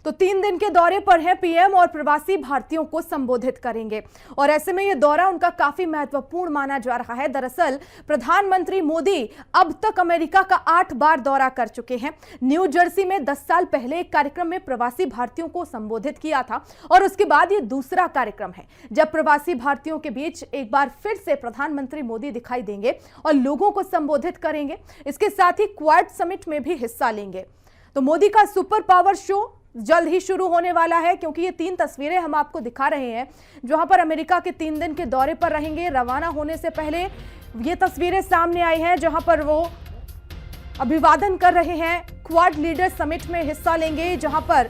तो 3 दिन के दौरे पर हैं पीएम और प्रवासी भारतीयों को संबोधित करेंगे। और ऐसे में यह दौरा उनका काफी महत्वपूर्ण माना जा रहा है। दरअसल प्रधानमंत्री मोदी अब तक अमेरिका का 8 बार दौरा कर चुके हैं। न्यू जर्सी में 10 साल पहले एक कार्यक्रम में प्रवासी भारतीयों को संबोधित किया था और उसके बाद ये दूसरा कार्यक्रम है जब प्रवासी भारतीयों के बीच एक बार फिर से प्रधानमंत्री मोदी दिखाई देंगे और लोगों को संबोधित करेंगे। इसके साथ ही क्वाड समिट में भी हिस्सा लेंगे। तो मोदी का सुपर पावर शो जल्द ही शुरू होने वाला है, क्योंकि ये 3 तस्वीरें हम आपको दिखा रहे हैं जहां पर अमेरिका के 3 दिन के दौरे पर रहेंगे। रवाना होने से पहले ये तस्वीरें सामने आई हैं जहां पर वो अभिवादन कर रहे हैं। क्वाड लीडर समिट में हिस्सा लेंगे जहां पर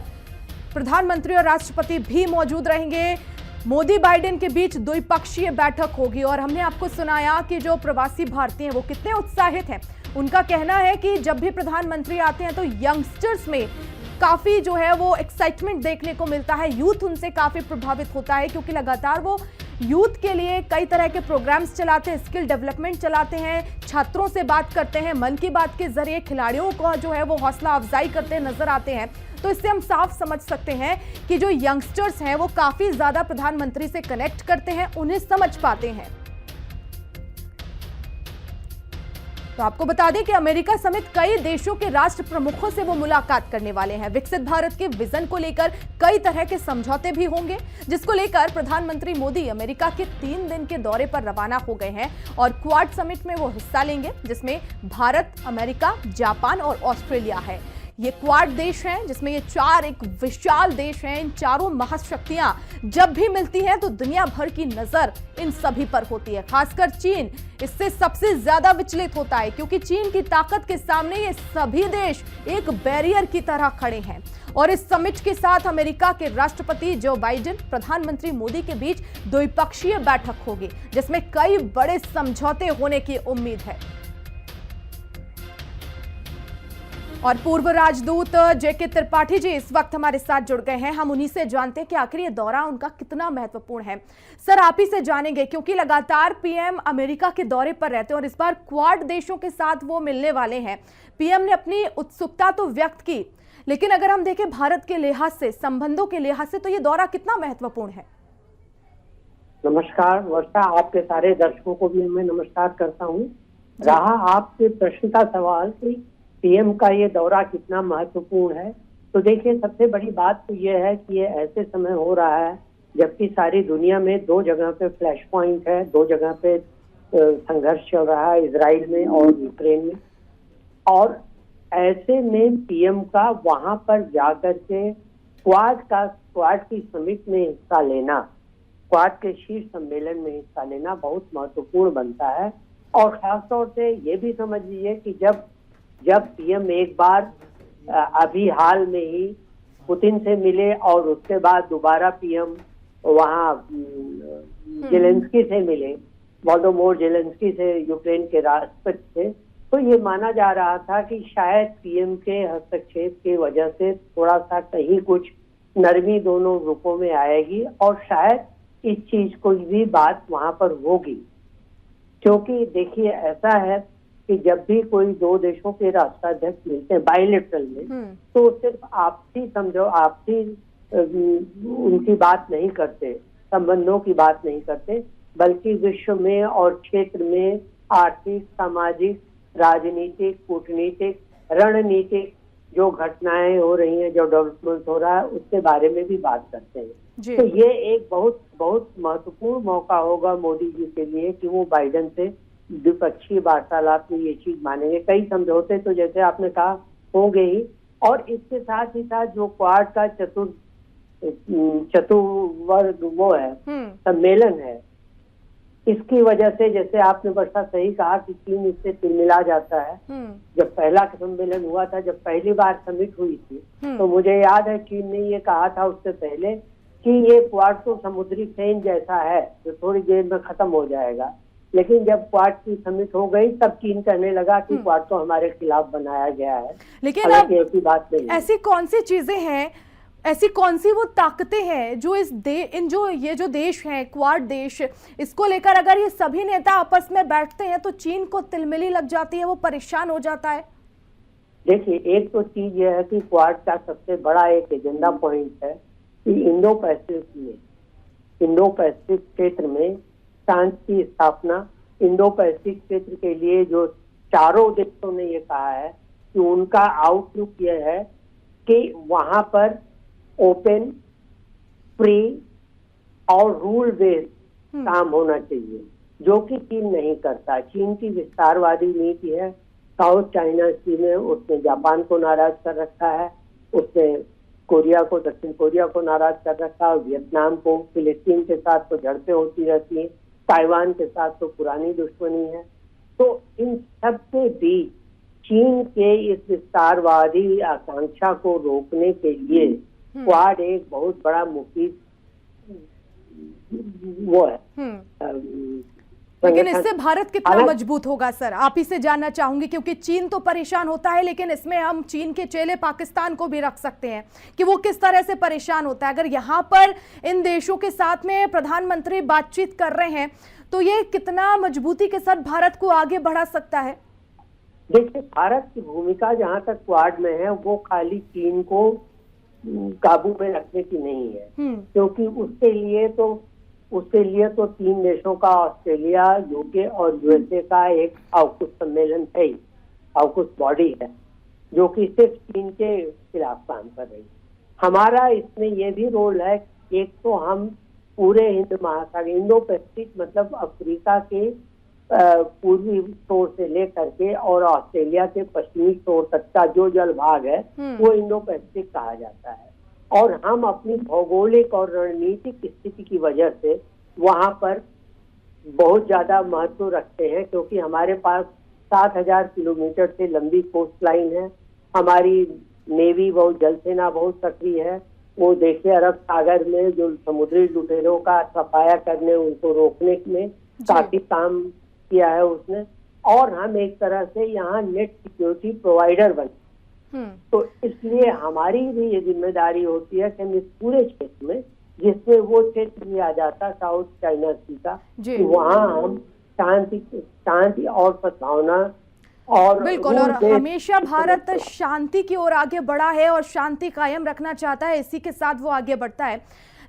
प्रधानमंत्री और राष्ट्रपति भी मौजूद रहेंगे। मोदी बाइडेन के बीच द्विपक्षीय बैठक होगी और हमने आपको सुनाया कि जो प्रवासी भारतीय हैं वो कितने उत्साहित हैं। उनका कहना है कि जब भी प्रधानमंत्री आते हैं तो यंगस्टर्स में काफी जो है वो एक्साइटमेंट देखने को मिलता है। यूथ उनसे काफी प्रभावित होता है क्योंकि लगातार वो यूथ के लिए कई तरह के प्रोग्राम्स चलाते हैं, स्किल डेवलपमेंट चलाते हैं, छात्रों से बात करते हैं, मन की बात के जरिए खिलाड़ियों को जो है वो हौसला अफजाई करते नजर आते हैं। तो इससे हम साफ समझ सकते हैं कि जो यंगस्टर्स हैं वो काफी ज्यादा प्रधानमंत्री से कनेक्ट करते हैं, उन्हें समझ पाते हैं। तो आपको बता दें कि अमेरिका समेत कई देशों के राष्ट्र प्रमुखों से वो मुलाकात करने वाले हैं। विकसित भारत के विजन को लेकर कई तरह के समझौते भी होंगे, जिसको लेकर प्रधानमंत्री मोदी अमेरिका के 3 दिन के दौरे पर रवाना हो गए हैं और क्वाड समिट में वो हिस्सा लेंगे, जिसमें भारत, अमेरिका, जापान और ऑस्ट्रेलिया है। ये क्वाड देश हैं जिसमें ये 4 एक विशाल देश हैं। इन चारों महाशक्तियां जब भी मिलती हैं तो दुनिया भर की नजर इन सभी पर होती है। खासकर चीन इससे सबसे ज्यादा विचलित होता है क्योंकि चीन की ताकत के सामने ये सभी देश एक बैरियर की तरह खड़े हैं। और इस समिट के साथ अमेरिका के राष्ट्रपति जो बाइडेन, प्रधानमंत्री मोदी के बीच द्विपक्षीय बैठक होगी जिसमें कई बड़े समझौते होने की उम्मीद है। और पूर्व राजदूत जेके त्रिपाठी जी इस वक्त हमारे साथ जुड़ गए हैं। हम उन्हीं से जानते हैं कि आखिर ये दौरा उनका कितना महत्वपूर्ण है। सर, आप ही से जानेंगे क्योंकि लगातार पीएम अमेरिका के दौरे पर रहते हैं और इस बार क्वाड देशों के साथ वो मिलने वाले हैं। पीएम ने अपनी उत्सुकता तो व्यक्त की, लेकिन अगर हम देखें भारत के लिहाज से, संबंधों के लिहाज से, तो ये दौरा कितना महत्वपूर्ण है? नमस्कार वर्षा, आपके सारे दर्शकों को भी मैं नमस्कार करता हूँ। रहा आपके प्रश्न का सवाल कि पीएम का ये दौरा कितना महत्वपूर्ण है, तो देखिए सबसे बड़ी बात तो ये है कि ये ऐसे समय हो रहा है जबकि सारी दुनिया में 2 जगह पे फ्लैश पॉइंट है, 2 जगह पे संघर्ष चल रहा है, इजराइल में और यूक्रेन में। और ऐसे में पीएम का वहां पर जाकर के क्वाड की समिट में हिस्सा लेना, क्वाड के शीर्ष सम्मेलन में हिस्सा लेना बहुत महत्वपूर्ण बनता है। और खासतौर से ये भी समझ लीजिए कि जब पीएम एक बार अभी हाल में ही पुतिन से मिले और उसके बाद दोबारा पीएम वहाँ जेलेंस्की से मिले, वोलोदिमीर जेलेंस्की से, यूक्रेन के राष्ट्रपति से, तो ये माना जा रहा था कि शायद पीएम के हस्तक्षेप की वजह से थोड़ा सा कहीं कुछ नरमी दोनों ग्रुपों में आएगी और शायद इस चीज को भी बात वहां पर होगी। क्योंकि देखिए ऐसा है कि जब भी कोई 2 देशों के राष्ट्राध्यक्ष मिलते हैं बायलैटरल में, तो सिर्फ आपसी उनकी बात नहीं करते, संबंधों की बात नहीं करते, बल्कि विश्व में और क्षेत्र में आर्थिक, सामाजिक, राजनीतिक, कूटनीतिक, रणनीतिक जो घटनाएं हो रही हैं, जो डेवलपमेंट हो रहा है, उसके बारे में भी बात करते हैं। तो ये एक बहुत बहुत महत्वपूर्ण मौका होगा मोदी जी के लिए कि वो बाइडेन से द्विपक्षीय वार्तालाप में ये चीज मानेंगे। कई समझौते तो जैसे आपने कहा होंगे ही, और इसके साथ ही साथ जो क्वाड का चतुर्वर्ग वो है सम्मेलन है, इसकी वजह से जैसे आपने वर्षा सही कहा कि चीन इससे तिलमिला जाता है। जब पहला सम्मेलन हुआ था, जब पहली बार समिट हुई थी, तो मुझे याद है चीन ने ये कहा था उससे पहले कि ये क्वाड तो समुद्री सेन जैसा है जो थोड़ी देर में खत्म हो जाएगा। लेकिन जब क्वाड की समिट हो गई तब चीन कहने लगा कि क्वाड तो हमारे खिलाफ बनाया गया है। लेकिन ऐसी बात नहीं। ऐसी कौन सी चीजें हैं, ऐसी कौन सी वो ताकतें हैं जो ये जो देश हैं, क्वाड देश, इसको लेकर अगर ये सभी नेता आपस में बैठते हैं तो चीन को तिलमिली लग जाती है, वो परेशान हो जाता है? देखिए, एक तो चीज यह है कि क्वाड का सबसे बड़ा एक एजेंडा पॉइंट है कि इंडो पैसिफिक क्षेत्र में शांति की स्थापना। इंडो पैसिफिक क्षेत्र के लिए जो चारों देशों ने ये कहा है कि उनका आउटलुक यह है कि वहां पर ओपन, फ्री और रूल बेस्ड काम होना चाहिए, जो कि चीन नहीं करता। चीन की विस्तारवादी नीति है। साउथ चाइना सी में उसने जापान को नाराज कर रखा है, उसने दक्षिण कोरिया को नाराज कर रखा है, वियतनाम को, फिलिस्तीन के साथ तो झड़पें होती रहती हैं, ताइवान के साथ तो पुरानी दुश्मनी है। तो इन सब के बीच चीन के इस विस्तारवादी आकांक्षा को रोकने के लिए क्वाड एक बहुत बड़ा मुफीद वो है। लेकिन इससे भारत कितना मजबूत होगा सर, आप ही से जानना चाहूंगी, क्योंकि चीन तो परेशान होता है, लेकिन इसमें हम चीन के चेले पाकिस्तान को भी रख सकते हैं कि वो किस तरह से परेशान होता है। अगर यहाँ पर इन देशों के साथ में प्रधानमंत्री बातचीत कर रहे हैं तो ये कितना मजबूती के साथ भारत को आगे बढ़ा सकता है? देखिए, भारत की भूमिका जहाँ तक क्वाड में है वो खाली चीन को काबू में रखने की नहीं है, क्योंकि उसके लिए तो 3 देशों का, ऑस्ट्रेलिया, यूके और यूएसए का एक AUKUS सम्मेलन है, AUKUS बॉडी है जो कि सिर्फ चीन के खिलाफ काम कर रही है। हमारा इसमें यह भी रोल है, एक तो हम पूरे हिंद महासागर, इंडो पैसिफिक मतलब अफ्रीका के पूर्वी छोर से लेकर के और ऑस्ट्रेलिया के पश्चिमी छोर तक का जो जल भाग है वो इंडो पैसिफिक कहा जाता है। और हम अपनी भौगोलिक और रणनीतिक स्थिति की वजह से वहां पर बहुत ज्यादा महत्व रखते हैं, क्योंकि हमारे पास 7,000 किलोमीटर से लंबी कोस्ट लाइन है। हमारी नेवी जल सेना बहुत सक्रिय है। वो देखिए, अरब सागर में जो समुद्री लुटेरों का सफाया करने, उनको रोकने में काफी काम किया है उसने। और हम एक तरह से यहाँ नेट सिक्योरिटी प्रोवाइडर बने। तो इसलिए हमारी भी ये जिम्मेदारी होती है कि हम इस पूरे क्षेत्र में, जिसमें वो क्षेत्र भी आ जाता साउथ चाइना सी का, कि वहाँ हम शांति और सद्भावना और बिल्कुल, और हमेशा भारत शांति की ओर आगे बढ़ा है और शांति कायम रखना चाहता है, इसी के साथ वो आगे बढ़ता है।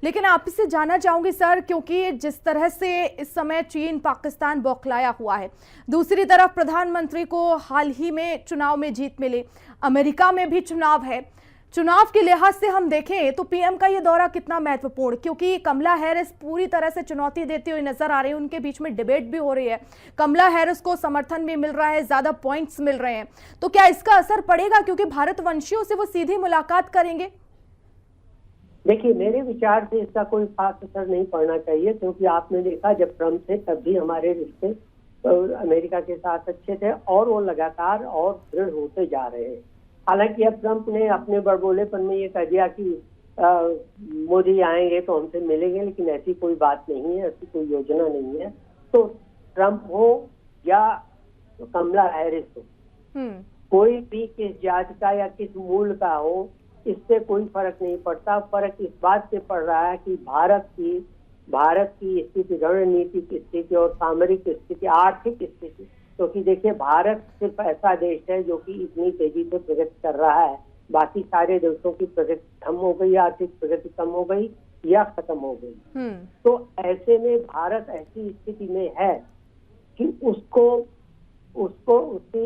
लेकिन आप इससे जानना चाहूंगी सर, क्योंकि जिस तरह से इस समय चीन पाकिस्तान बौखलाया हुआ है, दूसरी तरफ प्रधानमंत्री को हाल ही में चुनाव में जीत मिली, अमेरिका में भी चुनाव है। चुनाव के लिहाज से हम देखें तो पीएम का ये दौरा कितना महत्वपूर्ण, क्योंकि कमला हैरिस पूरी तरह से चुनौती देती हुई नजर आ रही है, उनके बीच में डिबेट भी हो रही है, कमला हैरिस को समर्थन भी मिल रहा है, ज्यादा पॉइंट्स मिल रहे हैं। तो क्या इसका असर पड़ेगा, क्योंकि भारतवंशियों से वो सीधी मुलाकात करेंगे? देखिए, मेरे विचार से इसका कोई खास असर नहीं पड़ना चाहिए, क्योंकि आपने देखा जब ट्रम्प थे तब भी हमारे रिश्ते अमेरिका के साथ अच्छे थे और वो लगातार और दृढ़ होते जा रहे हैं। हालांकि अब ट्रम्प ने अपने बड़बोलेपन में ये कह दिया कि मोदी आएंगे तो हमसे मिलेंगे, लेकिन ऐसी कोई बात नहीं है, ऐसी कोई योजना नहीं है। तो ट्रम्प हो या कमला हैरिस हो, कोई भी किस जाति का या किस मूल का हो, इससे कोई फर्क नहीं पड़ता। फर्क इस बात से पड़ रहा है कि भारत की स्थिति, रणनीतिक स्थिति और सामरिक स्थिति, आर्थिक स्थिति, क्योंकि देखिए, भारत सिर्फ ऐसा देश है जो कि इतनी तेजी से प्रगति कर रहा है, बाकी सारे देशों की प्रगति कम हो गई, आर्थिक प्रगति कम हो गई या खत्म हो गई। तो ऐसे में भारत ऐसी स्थिति में है कि उसकी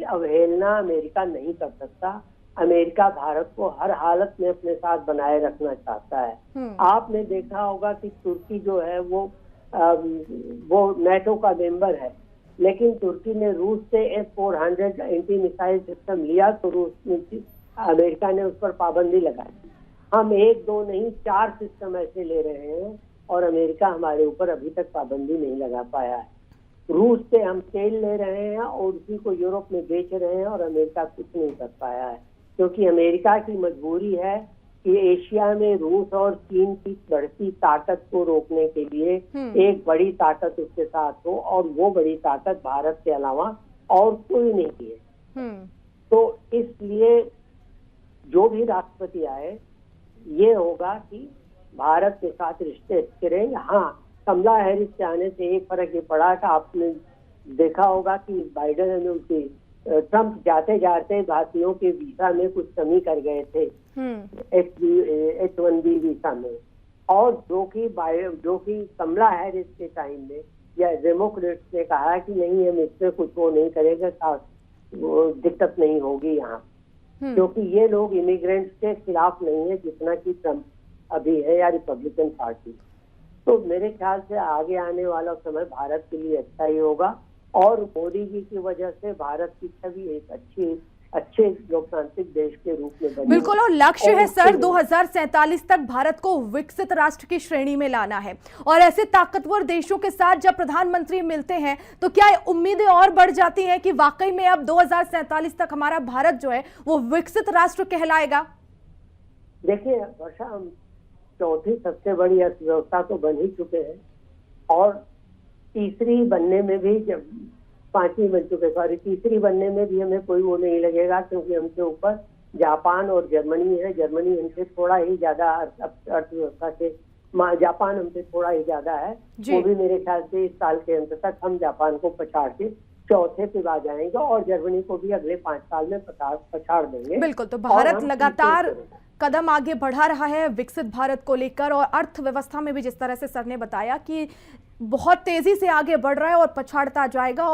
अवहेलना अमेरिका नहीं कर सकता। अमेरिका भारत को हर हालत में अपने साथ बनाए रखना चाहता है। आपने देखा होगा कि तुर्की जो है वो नेटो का मेंबर है, लेकिन तुर्की ने रूस से S-400 एंटी मिसाइल सिस्टम लिया तो अमेरिका ने उस पर पाबंदी लगा दी। हम 1, 2 नहीं 4 सिस्टम ऐसे ले रहे हैं और अमेरिका हमारे ऊपर अभी तक पाबंदी नहीं लगा पाया है। रूस से हम तेल ले रहे हैं और उसी को यूरोप में बेच रहे हैं और अमेरिका कुछ नहीं कर पाया है, क्योंकि अमेरिका की मजबूरी है कि एशिया में रूस और चीन की बढ़ती ताकत को रोकने के लिए एक बड़ी ताकत उसके साथ हो, और वो बड़ी ताकत भारत के अलावा और कोई नहीं है। तो इसलिए जो भी राष्ट्रपति आए, ये होगा कि भारत के साथ रिश्ते अच्छे रहेंगे। हाँ, कमला हैरिस के आने से एक फर्क ये पड़ा कि आपने देखा होगा कि बाइडेन ने उनकी ट्रंप जाते जाते भारतीयों के वीजा में कुछ कमी कर गए थे, H1B वीजा में, और जो कि कमला हैरिस के टाइम में या डेमोक्रेट्स ने कहा कि नहीं, हम इसमें कुछ वो नहीं करेंगे, वो दिक्कत नहीं होगी यहाँ, क्योंकि ये लोग इमिग्रेंट्स के खिलाफ नहीं है जितना कि ट्रंप अभी है या रिपब्लिकन पार्टी। तो मेरे ख्याल से आगे आने वाला समय भारत के लिए अच्छा ही होगा, और मोदी जी की वजह से भारत की छवि एक अच्छे लोकतांत्रिक देश के रूप में बनी। बिल्कुल, और लक्ष्य है सर 2047 तक भारत को विकसित राष्ट्र की श्रेणी में लाना है। और ऐसे ताकतवर देशों के साथ जब प्रधानमंत्री मिलते हैं तो क्या उम्मीदें और बढ़ जाती हैं कि वाकई में अब 2047 तक हमारा भारत जो है वो विकसित राष्ट्र कहलाएगा? देखिए वर्षा, हम चौथी सबसे बड़ी अर्थव्यवस्था तो बन ही चुके हैं, और तीसरी बनने में भी, जब पांचवी बन चुके, सॉरी तीसरी बनने में भी हमें कोई वो नहीं लगेगा, क्योंकि हमसे ऊपर जापान और जर्मनी है। जर्मनी हमसे थोड़ा ही ज्यादा अर्थव्यवस्था से, जापान हमसे थोड़ा ही ज्यादा है। वो भी मेरे ख्याल से इस साल के अंत तक हम जापान को पछाड़ के चौथे पे आ जाएंगे, और जर्मनी को भी अगले 5 साल में पछाड़ देंगे। बिल्कुल, तो भारत लगातार कदम आगे बढ़ा रहा है विकसित भारत को लेकर, और अर्थव्यवस्था में भी जिस तरह से सर ने बताया कि बहुत तेजी से आगे बढ़ रहा है और पछाड़ता जाएगा।